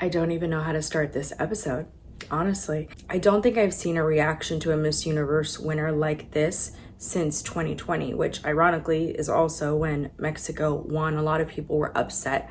I don't even know how to start this episode, honestly. I don't think I've seen a reaction to a Miss Universe winner like this since 2020, which ironically is also when Mexico won. A lot of people were upset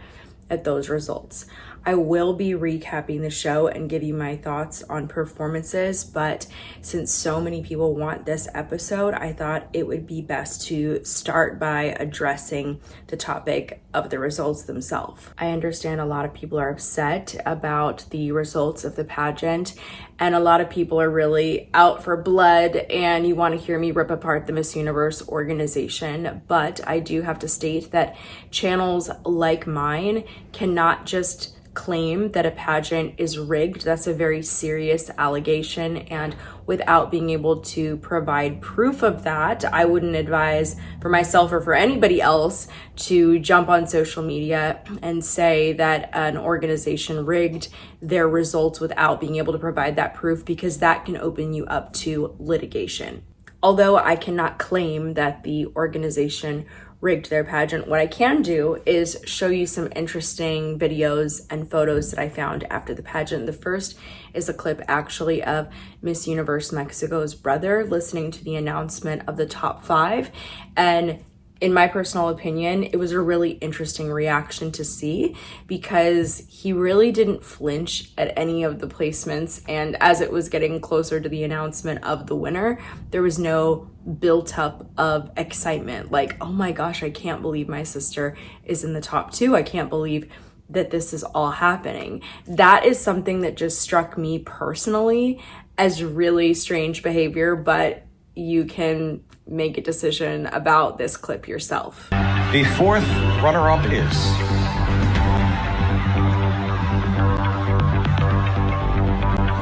at those results. I will be recapping the show and give you my thoughts on performances, but since so many people want this episode, I thought it would be best to start by addressing the topic of the results themselves. I understand a lot of people are upset about the results of the pageant, and a lot of people are really out for blood, and you want to hear me rip apart the Miss Universe organization, but I do have to state that channels like mine cannot just claim that a pageant is rigged. That's a very serious allegation, and without being able to provide proof of that, I wouldn't advise for myself or for anybody else to jump on social media and say that an organization rigged their results without being able to provide that proof, because that can open you up to litigation. Although I cannot claim that the organization rigged their pageant, what I can do is show you some interesting videos and photos that I found after the pageant. The first is a clip actually of Miss Universe Mexico's brother listening to the announcement of the top 5, and in my personal opinion, it was a really interesting reaction to see, because he really didn't flinch at any of the placements. And as it was getting closer to the announcement of the winner, there was no built up of excitement. Like, oh my gosh, I can't believe my sister is in the top 2. I can't believe that this is all happening. That is something that just struck me personally as really strange behavior, but you can make a decision about this clip yourself. The 4th runner-up is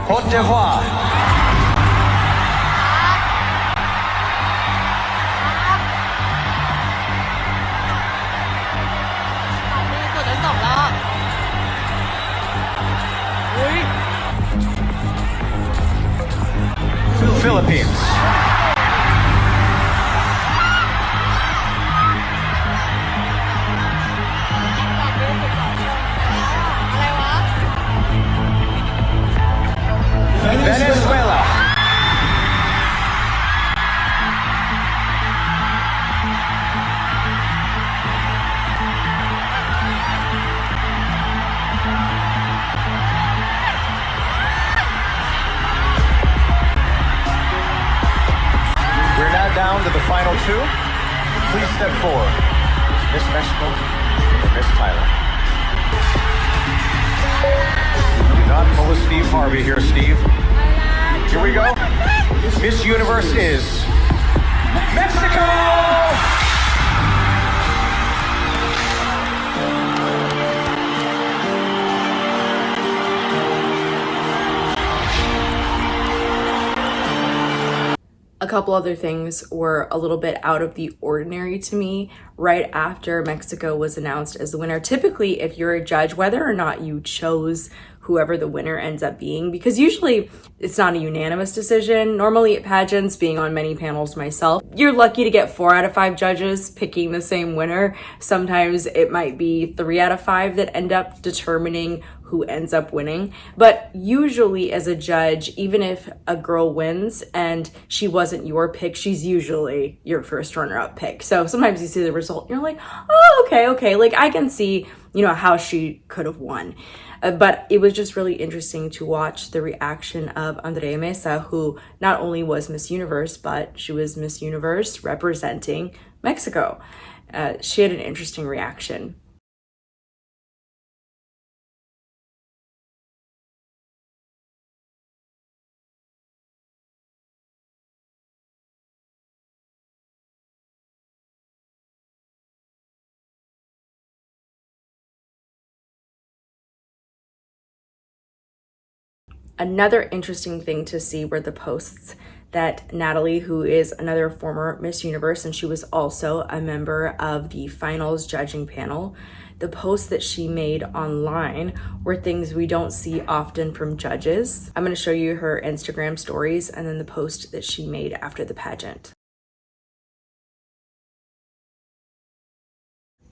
Côte d'Ivoire. Philippines. Venezuela. We're now down to the final 2. Please step forward. Miss Mexico and Miss Thailand. Do not pull a Steve Harvey here, Steve. Here we go. Miss Universe is Mexico! A couple other things were a little bit out of the ordinary to me right after Mexico was announced as the winner. Typically, if you're a judge, whether or not you chose whoever the winner ends up being, because usually it's not a unanimous decision. Normally at pageants, being on many panels myself, you're lucky to get 4 out of 5 judges picking the same winner. Sometimes it might be 3 out of 5 that end up determining who ends up winning. But usually as a judge, even if a girl wins and she wasn't your pick, she's usually your first runner-up pick. So sometimes you see the result and you're like, oh, okay. Like I can see, how she could have won. But it was just really interesting to watch the reaction of Andrea Mesa, who not only was Miss Universe, but she was Miss Universe representing Mexico. She had an interesting reaction. Another interesting thing to see were the posts that Natalie, who is another former Miss Universe, and she was also a member of the finals judging panel, the posts that she made online were things we don't see often from judges. I'm going to show you her Instagram stories and then the post that she made after the pageant.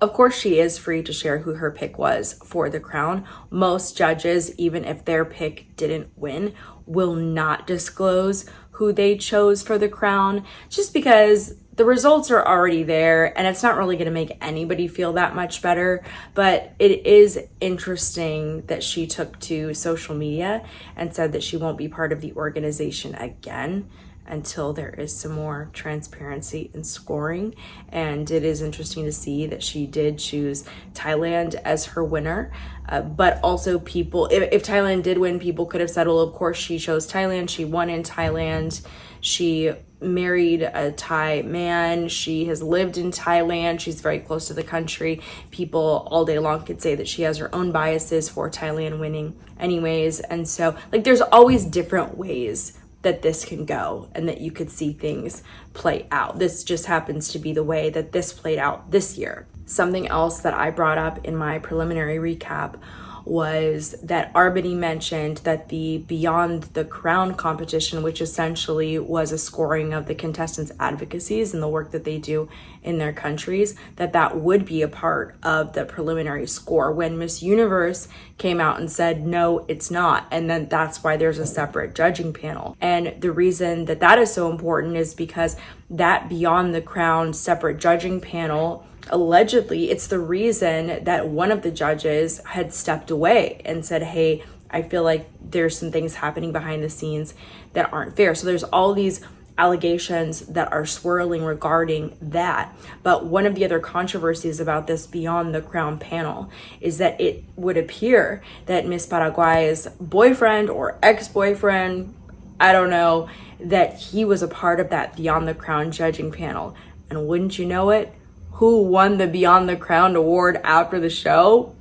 Of course, she is free to share who her pick was for the crown. Most judges, even if their pick didn't win, will not disclose who they chose for the crown, just because the results are already there and it's not really going to make anybody feel that much better. But it is interesting that she took to social media and said that she won't be part of the organization again until there is some more transparency in scoring. And it is interesting to see that she did choose Thailand as her winner. But also people, if Thailand did win, people could have said, well, of course she chose Thailand. She won in Thailand. She married a Thai man. She has lived in Thailand. She's very close to the country. People all day long could say that she has her own biases for Thailand winning anyways. And so like there's always different ways that this can go and that you could see things play out. This just happens to be the way that this played out this year. Something else that I brought up in my preliminary recap was that Arbany mentioned that the Beyond the Crown competition, which essentially was a scoring of the contestants' advocacies and the work that they do in their countries, that would be a part of the preliminary score, when Miss Universe came out and said, no, it's not. And then that's why there's a separate judging panel. And the reason that is so important is because that Beyond the Crown separate judging panel, allegedly, it's the reason that one of the judges had stepped away and said, hey, I feel like there's some things happening behind the scenes that aren't fair. So there's all these allegations that are swirling regarding that. But one of the other controversies about this Beyond the Crown panel is that it would appear that Miss Paraguay's boyfriend or ex-boyfriend, I don't know, that he was a part of that Beyond the Crown judging panel. And wouldn't you know it, who won the Beyond the Crown award after the show?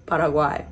Paraguay.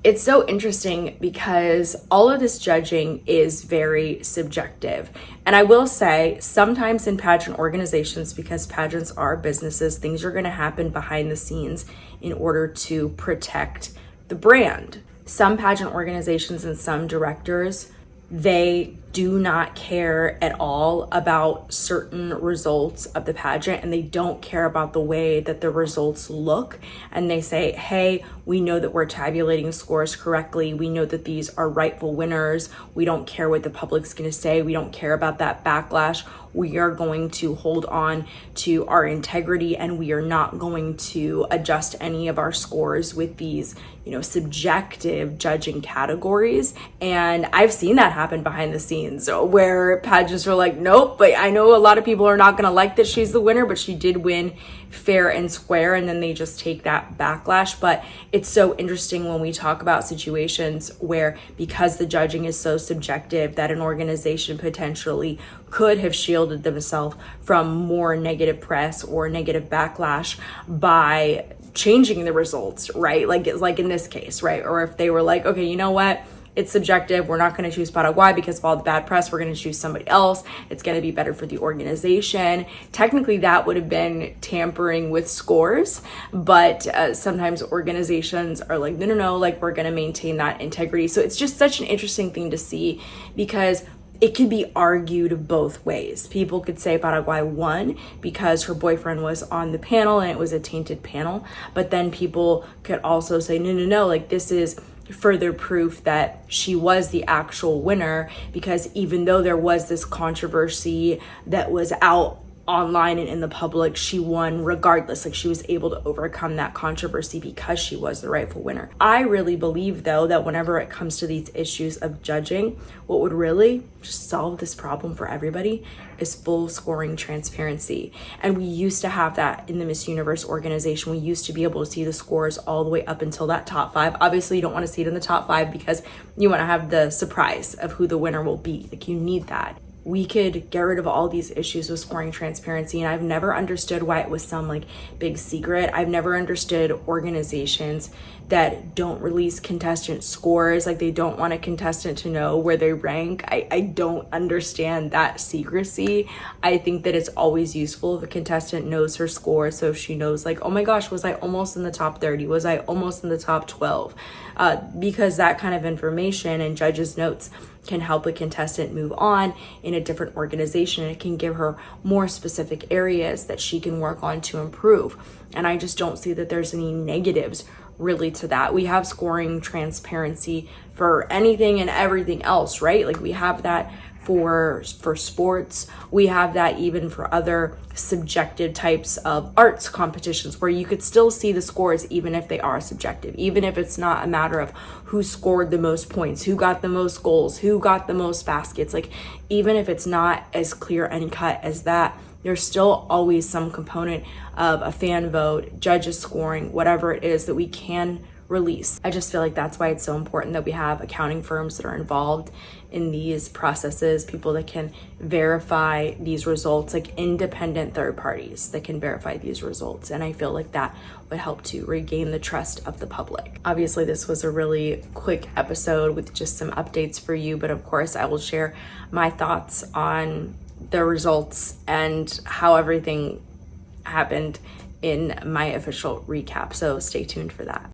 It's so interesting because all of this judging is very subjective. And I will say, sometimes in pageant organizations, because pageants are businesses, things are going to happen behind the scenes in order to protect the brand. Some pageant organizations and some directors, they do not care at all about certain results of the pageant, and they don't care about the way that the results look. And they say, hey, we know that we're tabulating scores correctly. We know that these are rightful winners. We don't care what the public's going to say. We don't care about that backlash. We are going to hold on to our integrity, and we are not going to adjust any of our scores with these, subjective judging categories. And I've seen that happen behind the scenes, where pageants are like, nope, but I know a lot of people are not going to like that she's the winner, but she did win fair and square, and then they just take that backlash. But it's so interesting when we talk about situations where, because the judging is so subjective, that an organization potentially could have shielded themselves from more negative press or negative backlash by changing the results, right? Like in this case, right? Or if they were like, okay, you know what? It's subjective. We're not going to choose Paraguay because of all the bad press. We're going to choose somebody else. It's going to be better for the organization. Technically, that would have been tampering with scores, but sometimes organizations are like, no, like we're going to maintain that integrity. So it's just such an interesting thing to see, because it could be argued both ways. People could say Paraguay won because her boyfriend was on the panel and it was a tainted panel. But then people could also say, no, like this is further proof that she was the actual winner, because even though there was this controversy that was out online and in the public, she won regardless. Like she was able to overcome that controversy because she was the rightful winner. I really believe though that whenever it comes to these issues of judging, what would really just solve this problem for everybody is full scoring transparency. And we used to have that in the Miss Universe organization. We used to be able to see the scores all the way up until that top 5. Obviously you don't want to see it in the top 5 because you want to have the surprise of who the winner will be. Like you need that. We could get rid of all these issues with scoring transparency. And I've never understood why it was some like big secret. I've never understood organizations that don't release contestant scores. Like they don't want a contestant to know where they rank. I don't understand that secrecy. I think that it's always useful if a contestant knows her score. So if she knows like, oh my gosh, was I almost in the top 30? Was I almost in the top 12? Because that kind of information and judges' notes can help a contestant move on in a different organization, and it can give her more specific areas that she can work on to improve. And I just don't see that there's any negatives really to that. We have scoring transparency for anything and everything else, right? Like we have that for sports. We have that even for other subjective types of arts competitions where you could still see the scores even if they are subjective, even if it's not a matter of who scored the most points, who got the most goals, who got the most baskets. Like even if it's not as clear and cut as that, there's still always some component of a fan vote, judges scoring, whatever it is that we can release. I just feel like that's why it's so important that we have accounting firms that are involved in these processes, people that can verify these results, like independent third parties that can verify these results. And I feel like that would help to regain the trust of the public. Obviously, this was a really quick episode with just some updates for you, but of course I will share my thoughts on the results and how everything happened in my official recap. So stay tuned for that.